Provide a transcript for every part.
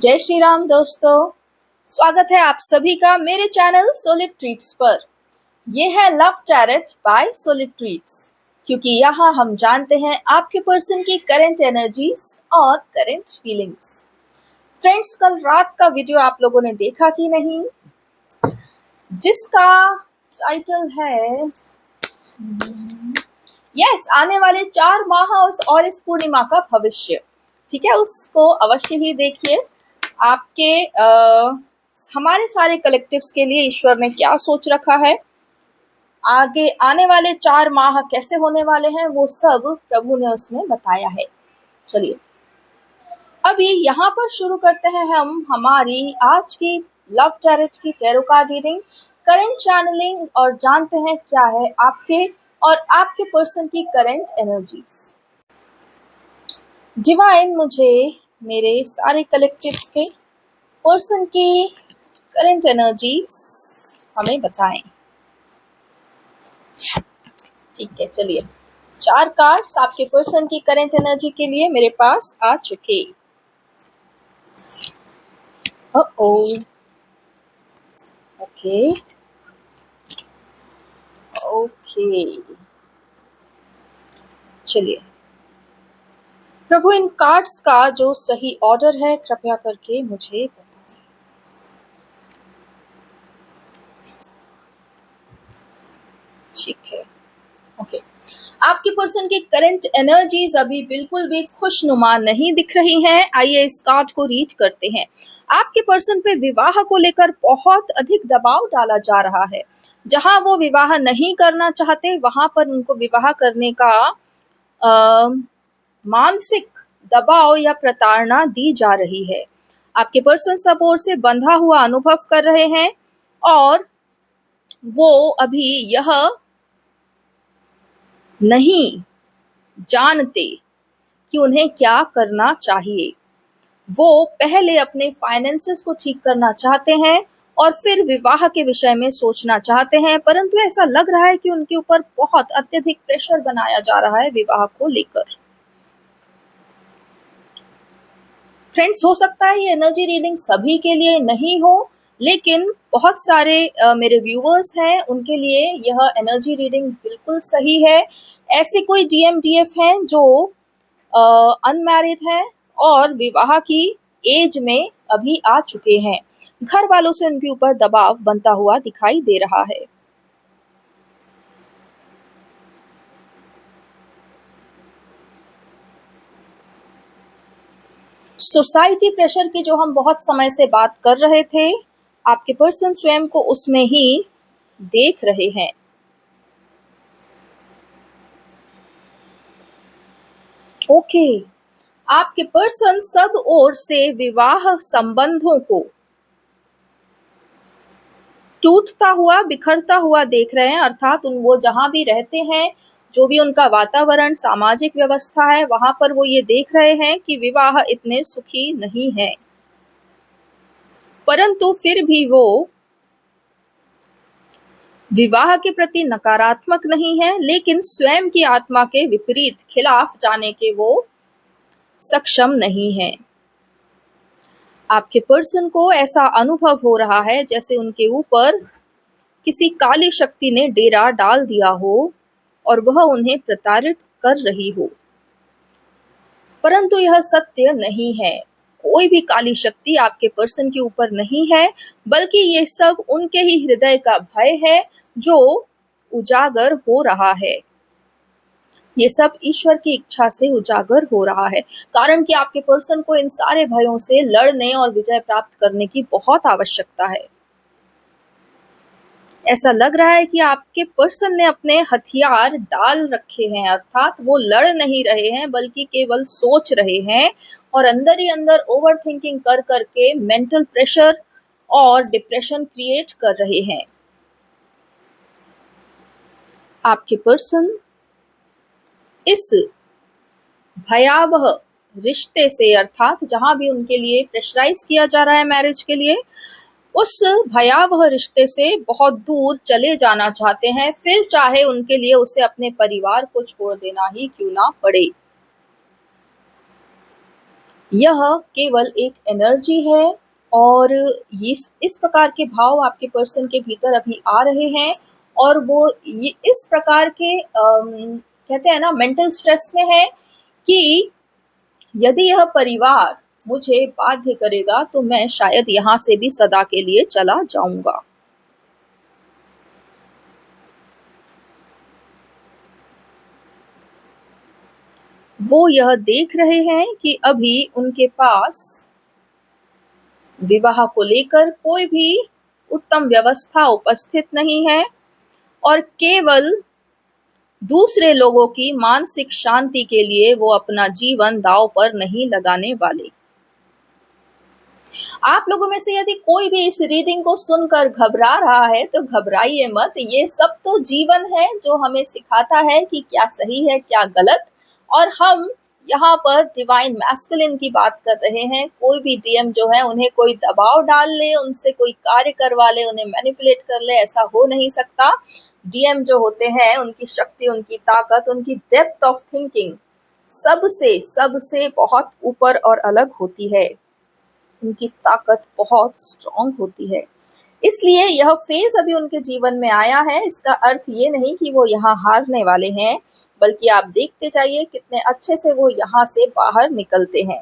जय श्री राम दोस्तों, स्वागत है आप सभी का मेरे चैनल सोलिड ट्रीट्स पर। यह है love tarot by solid treats, क्योंकि यहाँ हम जानते हैं आपके पर्सन की करंट एनर्जीज और करंट फीलिंग्स। फ्रेंड्स, कल रात का वीडियो आप लोगों ने देखा कि नहीं, जिसका टाइटल है आने वाले 4 माह और इस पूर्णिमा का भविष्य। ठीक है, उसको अवश्य ही देखिए। आपके हमारे सारे कलेक्टिव्स के लिए ईश्वर ने क्या सोच रखा है, आगे आने वाले 4 माह कैसे होने वाले हैं, वो सब प्रभु ने उसमें बताया है। चलिए अभी यहाँ पर शुरू करते हैं हम हमारी आज की लव टैरेट की tarot card reading, current channeling, और जानते हैं क्या है आपके और आपके पर्सन की करंट एनर्जीज। डिवाइन मुझे मेरे सारे कलेक्टिव्स के पर्सन की करंट एनर्जीज हमें बताएं। ठीक है, चलिए 4 कार्ड्स आपके पर्सन की करंट एनर्जी के लिए मेरे पास आ चुके। ओके, चलिए प्रभु इन कार्ड्स का जो सही ऑर्डर है कृपया करके मुझे बताएं। ठीक है, ओके। आपके पर्सन की करंट एनर्जीज अभी बिल्कुल भी खुशनुमा नहीं दिख रही हैं। आइए इस कार्ड को रीड करते हैं। आपके पर्सन पे विवाह को लेकर बहुत अधिक दबाव डाला जा रहा है। जहां वो विवाह नहीं करना चाहते वहां पर उनको विवाह करने का मानसिक दबाव या प्रताड़ना दी जा रही है। आपके पर्सन सब ओर से बंधा हुआ अनुभव कर रहे हैं और वो अभी यह नहीं जानते कि उन्हें क्या करना चाहिए। वो पहले अपने फाइनेंसेस को ठीक करना चाहते हैं और फिर विवाह के विषय में सोचना चाहते हैं, परंतु ऐसा लग रहा है कि उनके ऊपर बहुत अत्यधिक प्रेशर बनाया जा रहा है विवाह को लेकर। फ्रेंड्स, हो सकता है ये एनर्जी रीडिंग सभी के लिए नहीं हो, लेकिन बहुत सारे मेरे व्यूवर्स हैं उनके लिए यह एनर्जी रीडिंग बिल्कुल सही है। ऐसे कोई डीएमडीएफ हैं जो अनमैरिड हैं और विवाह की एज में अभी आ चुके हैं, घर वालों से उनके ऊपर दबाव बनता हुआ दिखाई दे रहा है। सोसाइटी प्रेशर की जो हम बहुत समय से बात कर रहे थे, आपके पर्सन स्वयं को उसमें ही देख रहे हैं। ओके, आपके पर्सन सब ओर से विवाह संबंधों को टूटता हुआ बिखरता हुआ देख रहे हैं, अर्थात वो जहां भी रहते हैं, जो भी उनका वातावरण सामाजिक व्यवस्था है, वहां पर वो ये देख रहे हैं कि विवाह इतने सुखी नहीं है, परंतु फिर भी वो विवाह के प्रति नकारात्मक नहीं है, लेकिन स्वयं की आत्मा के विपरीत खिलाफ जाने के वो सक्षम नहीं है। आपके पर्सन को ऐसा अनुभव हो रहा है जैसे उनके ऊपर किसी काली शक्ति ने डेरा डाल दिया हो और वह उन्हें प्रताड़ित कर रही हो, परंतु यह सत्य नहीं है। कोई भी काली शक्ति आपके पर्सन के ऊपर नहीं है, बल्कि ये सब उनके ही हृदय का भय है जो उजागर हो रहा है। ये सब ईश्वर की इच्छा से उजागर हो रहा है, कारण कि आपके पर्सन को इन सारे भयों से लड़ने और विजय प्राप्त करने की बहुत आवश्यकता है। ऐसा लग रहा है कि आपके पर्सन ने अपने हथियार डाल रखे हैं, अर्थात वो लड़ नहीं रहे हैं बल्कि केवल सोच रहे हैं और अंदर ही अंदर ओवर थिंकिंग कर करके मेंटल प्रेशर और डिप्रेशन क्रिएट कर रहे हैं। आपके पर्सन इस भयावह रिश्ते से, अर्थात जहां भी उनके लिए प्रेशराइज किया जा रहा है मैरिज के लिए, उस भयावह रिश्ते से बहुत दूर चले जाना चाहते हैं, फिर चाहे उनके लिए उसे अपने परिवार को छोड़ देना ही क्यों ना पड़े। यह केवल एक एनर्जी है और इस प्रकार के भाव आपके पर्सन के भीतर अभी आ रहे हैं और वो ये इस प्रकार के कहते हैं ना मेंटल स्ट्रेस में है कि यदि यह परिवार मुझे बाध्य करेगा तो मैं शायद यहाँ से भी सदा के लिए चला जाऊंगा। वो यह देख रहे हैं कि अभी उनके पास विवाह को लेकर कोई भी उत्तम व्यवस्था उपस्थित नहीं है और केवल दूसरे लोगों की मानसिक शांति के लिए वो अपना जीवन दांव पर नहीं लगाने वाले। आप लोगों में से यदि कोई भी इस रीडिंग को सुनकर घबरा रहा है तो घबराइए मत। ये सब तो जीवन है जो हमें सिखाता है कि क्या सही है क्या गलत, और हम यहाँ पर डिवाइन मैस्कुलिन की बात कर रहे हैं। कोई भी डीएम जो है उन्हें कोई दबाव डाल ले, उनसे कोई कार्य करवा ले, उन्हें मैनिपुलेट कर ले, ऐसा हो नहीं सकता। डीएम जो होते हैं उनकी शक्ति, उनकी ताकत, उनकी डेप्थ ऑफ थिंकिंग सबसे सबसे बहुत ऊपर और अलग होती है। उनकी ताकत बहुत स्ट्रॉन्ग होती है। इसलिए यह फेज अभी उनके जीवन में आया है। इसका अर्थ ये नहीं कि वो यहाँ हारने वाले हैं, बल्कि आप देखते जाइए कितने अच्छे से वो यहाँ से बाहर निकलते हैं।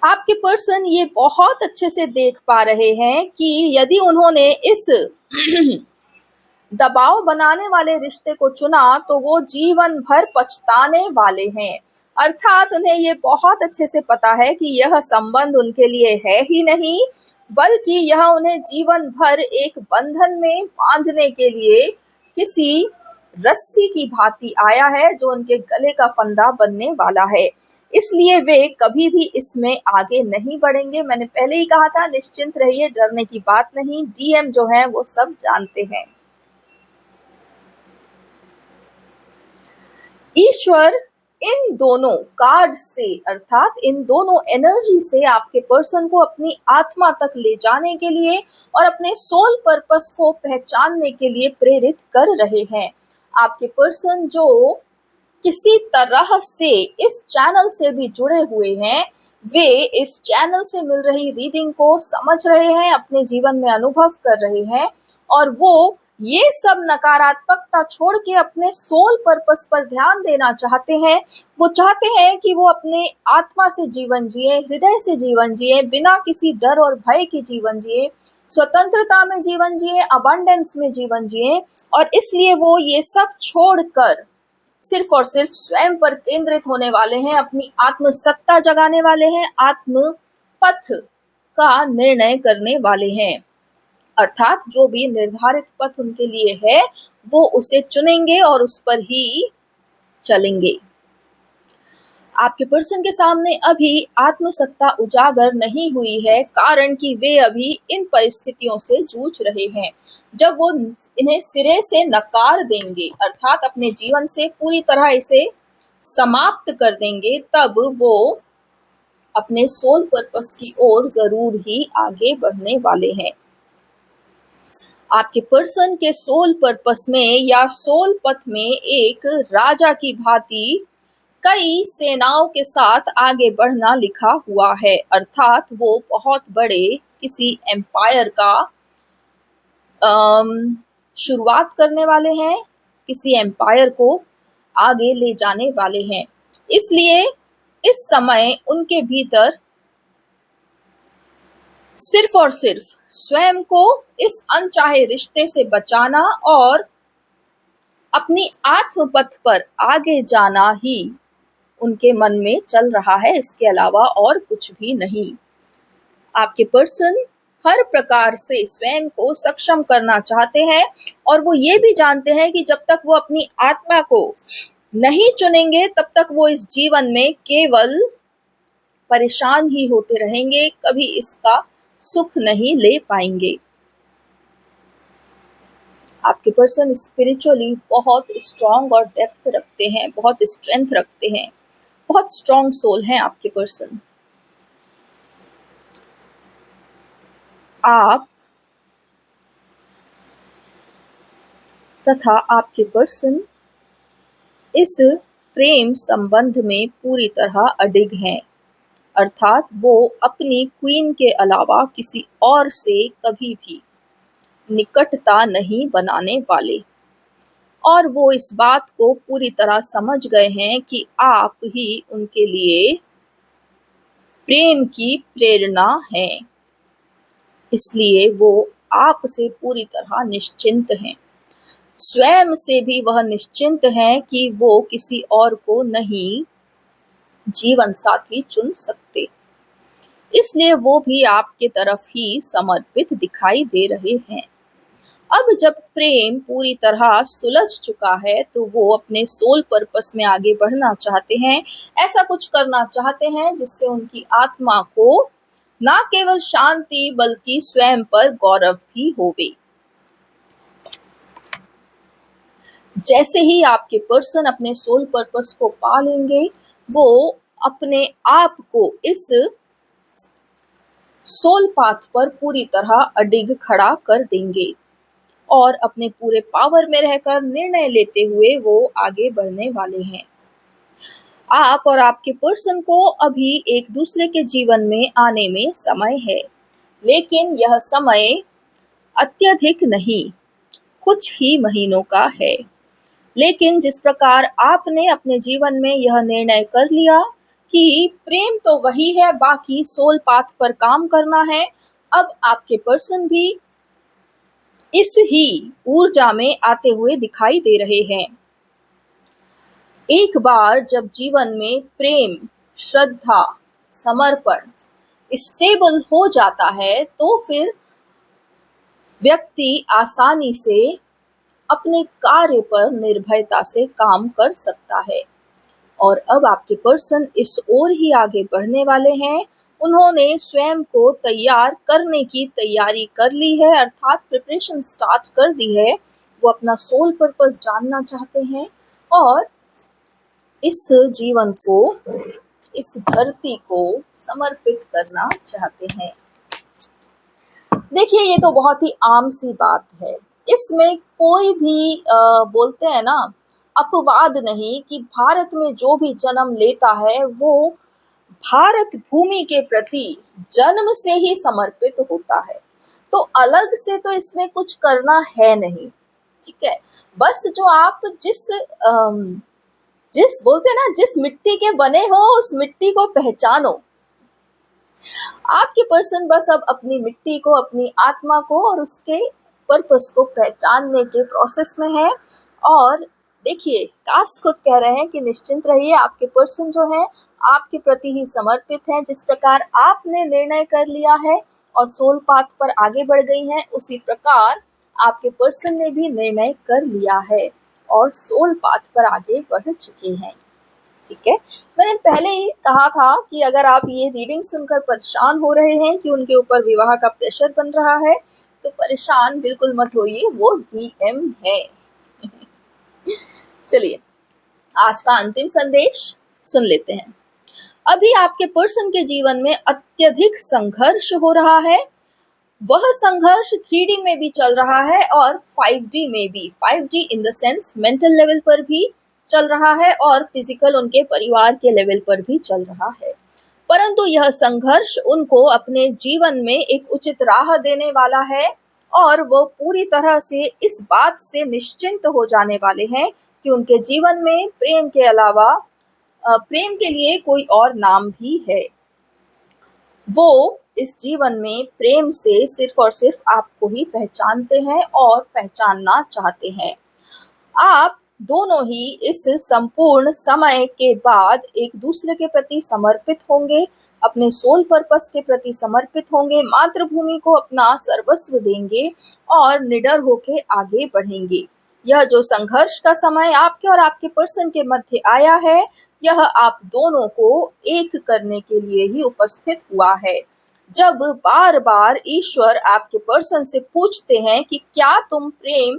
आपके पर्सन ये बहुत अच्छे से देख पा रहे हैं कि यदि उन्होंने इस दबाव बनाने वाले रिश्ते को चुना तो वो जीवन भर पछताने वाले हैं। अर्थात उन्हें ये बहुत अच्छे से पता है कि यह संबंध उनके लिए है ही नहीं, बल्कि यह उन्हें जीवन भर एक बंधन में बांधने के लिए किसी रस्सी की भांति आया है जो उनके गले का फंदा बनने वाला है। इसलिए वे कभी भी इसमें आगे नहीं बढ़ेंगे। मैंने पहले ही कहा था, निश्चिंत रहिए, डरने की बात नहीं। डीएम जो है वो सब जानते हैं। ईश्वर इन दोनों कार्ड से, अर्थात इन दोनों एनर्जी से आपके पर्सन को अपनी आत्मा तक ले जाने के लिए और अपने सोल पर्पस को पहचानने के लिए प्रेरित कर रहे हैं। आपके पर्सन जो किसी तरह से इस चैनल से भी जुड़े हुए हैं, वे इस चैनल से मिल रही रीडिंग को समझ रहे हैं, अपने जीवन में अनुभव कर रहे हैं और वो ये सब नकारात्मकता छोड़ के अपने सोल पर्पस पर ध्यान देना चाहते हैं। वो चाहते हैं कि वो अपने आत्मा से जीवन जिए, हृदय से जीवन जिए, बिना किसी डर और भय के जीवन जिए, स्वतंत्रता में जीवन जिए, अबंडेंस में जीवन जिए। और इसलिए वो ये सब छोड़कर सिर्फ और सिर्फ स्वयं पर केंद्रित होने वाले हैं, अपनी आत्मसत्ता जगाने वाले हैं, आत्म पथ का निर्णय करने वाले हैं। अर्थात जो भी निर्धारित पथ उनके लिए है वो उसे चुनेंगे और उस पर ही चलेंगे। आपके पर्सन के सामने अभी आत्मसत्ता उजागर नहीं हुई है, कारण कि वे अभी इन परिस्थितियों से जूझ रहे हैं। जब वो इन्हें सिरे से नकार देंगे, अर्थात अपने जीवन से पूरी तरह इसे समाप्त कर देंगे, तब वो अपने सोल पर्पस की ओर जरूर ही आगे बढ़ने वाले हैं। आपके पर्सन के सोल पर्पस में या सोल पथ में एक राजा की भांति कई सेनाओं के साथ आगे बढ़ना लिखा हुआ है। अर्थात वो बहुत बड़े किसी एम्पायर का शुरुआत करने वाले हैं, किसी एम्पायर को आगे ले जाने वाले हैं। इसलिए इस समय उनके भीतर सिर्फ और सिर्फ स्वयं को इस अनचाहे रिश्ते से बचाना और अपनी आत्मपथ पर आगे जाना ही उनके मन में चल रहा है, इसके अलावा और कुछ भी नहीं। आपके पर्सन हर प्रकार से स्वयं को सक्षम करना चाहते हैं और वो ये भी जानते हैं कि जब तक वो अपनी आत्मा को नहीं चुनेंगे तब तक वो इस जीवन में केवल परेशान ही होते रहेंगे, कभी इसका सुख नहीं ले पाएंगे। आपके पर्सन स्पिरिचुअली बहुत स्ट्रॉन्ग और डेप्थ रखते हैं, बहुत स्ट्रेंथ रखते हैं, बहुत स्ट्रॉन्ग सोल है आपके पर्सन। आप तथा आपके पर्सन इस प्रेम संबंध में पूरी तरह अडिग हैं, अर्थात वो अपनी क्वीन के अलावा किसी और से कभी भी निकटता नहीं बनाने वाले, और वो इस बात को पूरी तरह समझ गए हैं कि आप ही उनके लिए प्रेम की प्रेरणा हैं। इसलिए वो आपसे पूरी तरह निश्चिंत हैं। स्वयं से भी वह निश्चिंत हैं कि वो किसी और को नहीं जीवन साथी चुन सकते। इसलिए वो भी आपके तरफ ही समर्पित दिखाई दे रहे हैं। अब जब प्रेम पूरी तरह सुलझ चुका है तो वो अपने सोल पर्पस में आगे बढ़ना चाहते हैं, ऐसा कुछ करना चाहते हैं जिससे उनकी आत्मा को ना केवल शांति बल्कि स्वयं पर गौरव भी होवे। जैसे ही आपके पर्सन अपने सोल पर्पस को पा लेंगे, वो अपने आप को इस सोल पाथ पर पूरी तरह अडिग खड़ा कर देंगे और अपने पूरे पावर में रहकर निर्णय लेते हुए वो आगे बढ़ने वाले हैं। आप और आपके पर्सन को अभी एक दूसरे के जीवन में आने में समय है, लेकिन यह समय अत्यधिक नहीं, कुछ ही महीनों का है। लेकिन जिस प्रकार आपने अपने जीवन में यह निर्णय कर लिया कि प्रेम तो वही है, बाकी सोल पाथ पर काम करना है, अब आपके पर्सन भी इस ही ऊर्जा में आते हुए दिखाई दे रहे हैं। एक बार जब जीवन में प्रेम, श्रद्धा, समर्पण स्टेबल हो जाता है तो फिर व्यक्ति आसानी से अपने कार्य पर निर्भयता से काम कर सकता है। और अब आपके पर्सन इस ओर ही आगे बढ़ने वाले हैं। उन्होंने स्वयं को तैयार करने की तैयारी कर ली है, अर्थात प्रिपरेशन स्टार्ट कर दी है। वो अपना सोल पर्पस जानना चाहते हैं और इस जीवन को, इस धरती को समर्पित करना चाहते हैं। देखिए, ये तो बहुत ही आम सी बात है, इसमें कोई भी बोलते हैं ना अपवाद नहीं कि भारत में जो भी जन्म लेता है वो भारत भूमि के प्रति जन्म से ही समर्पित होता है। तो अलग से तो इसमें कुछ करना है नहीं, ठीक है। बस जो आप जिस बोलते हैं ना, जिस मिट्टी के बने हो उस मिट्टी को पहचानो। आपके पर्सन बस अब अपनी मिट्टी को, अपनी आत्मा को और उसके पर्पस को पहचानने के प्रोसेस में है। और देखिए, कास्ट खुद कह रहे हैं कि निश्चिंत रहिए, आपके पर्सन जो है आपके प्रति ही समर्पित हैं। जिस प्रकार आपने निर्णय कर लिया है और सोल पाथ पर आगे बढ़ गई हैं, उसी प्रकार आपके पर्सन ने भी निर्णय कर लिया है और सोल पाथ पर आगे बढ़ चुके हैं, ठीक है। मैंने पहले ही कहा था कि अगर आप ये रीडिंग सुनकर परेशान हो रहे हैं कि उनके ऊपर विवाह का प्रेशर बन रहा है, तो परेशान बिल्कुल मत होइए, वो डीएम है। चलिए, आज का अंतिम संदेश सुन लेते हैं। अभी आपके पर्सन के जीवन में अत्यधिक संघर्ष हो रहा है। वह संघर्ष 3D में भी चल रहा है और 5D में भी। 5D in the sense mental level पर भी चल रहा है और फिजिकल उनके परिवार के लेवल पर भी चल रहा है। परंतु यह संघर्ष उनको अपने जीवन में एक उचित राह देने वाला है और वो पूरी तरह से इस बात से निश्चिंत हो जाने वाले हैं कि उनके जीवन में प्रेम के अलावा प्रेम के लिए कोई और नाम भी है। वो इस जीवन में प्रेम से सिर्फ और सिर्फ आपको ही पहचानते हैं और पहचानना चाहते हैं। आप दोनों ही इस संपूर्ण समय के बाद एक दूसरे के प्रति समर्पित होंगे, अपने सोल पर्पस के प्रति समर्पित होंगे, मातृभूमि को अपना सर्वस्व देंगे और निडर होके आगे बढ़ेंगे। यह जो संघर्ष का समय आपके और आपके पर्सन के मध्य आया है, यह आप दोनों को एक करने के लिए ही उपस्थित हुआ है। जब बार बार ईश्वर आपके पर्सन से पूछते हैं कि क्या तुम प्रेम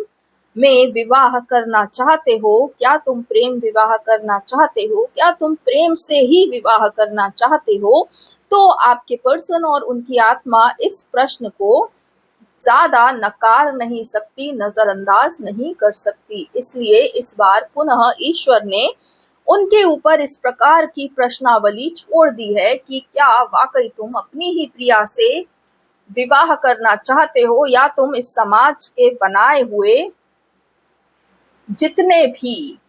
में विवाह करना चाहते हो, क्या तुम प्रेम विवाह करना चाहते हो, क्या तुम प्रेम से ही विवाह करना चाहते हो, तो आपके पर्सन और उनकी आत्मा इस प्रश्न को ज्यादा नकार नहीं सकती, नजरअंदाज नहीं कर सकती। इसलिए इस बार पुनः ईश्वर ने उनके ऊपर इस प्रकार की प्रश्नावली छोड़ दी है कि क्या वाकई तुम अपनी ही प्रिया से विवाह करना चाहते हो, या तुम इस समाज के बनाए हुए जितने भी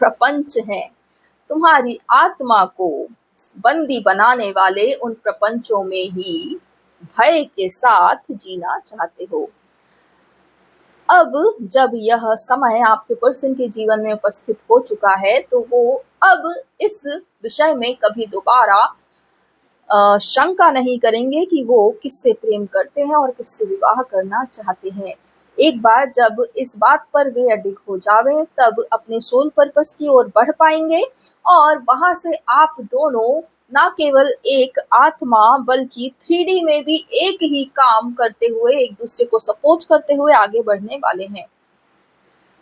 प्रपंच हैं, तुम्हारी आत्मा को बंदी बनाने वाले उन प्रपंचों में ही भय के साथ जीना चाहते हो। अब जब यह समय आपके पर्सन के जीवन में उपस्थित हो चुका है, तो वो अब इस विषय में कभी दोबारा शंका नहीं करेंगे कि वो किससे प्रेम करते हैं और किससे विवाह करना चाहते हैं। एक बार जब इस बात पर वे अडिग हो जावे, तब अपने सोल पर्पस की ओर बढ़ पाएंगे और वहां से आप दोनों ना केवल एक आत्मा बल्कि 3D में भी एक ही काम करते हुए, एक दूसरे को सपोर्ट करते हुए आगे बढ़ने वाले हैं।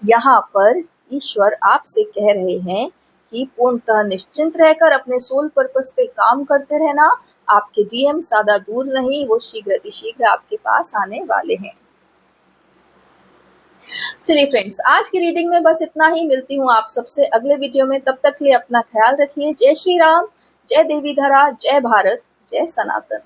यहाँ पर ईश्वर आपसे कह रहे हैं कि पूर्णतः निश्चिंत रहकर अपने सोल पर्पस पे काम करते रहना। आपके डीएम ज्यादा दूर नहीं, वो शीघ्र अतिशीघ्र आपके पास आने वाले हैं। चलिए फ्रेंड्स, आज की रीडिंग में बस इतना ही। मिलती हूँ आप सबसे अगले वीडियो में। तब तक के लिए अपना ख्याल रखिए। जय श्री राम, जय देवी धरा, जय भारत, जय सनातन।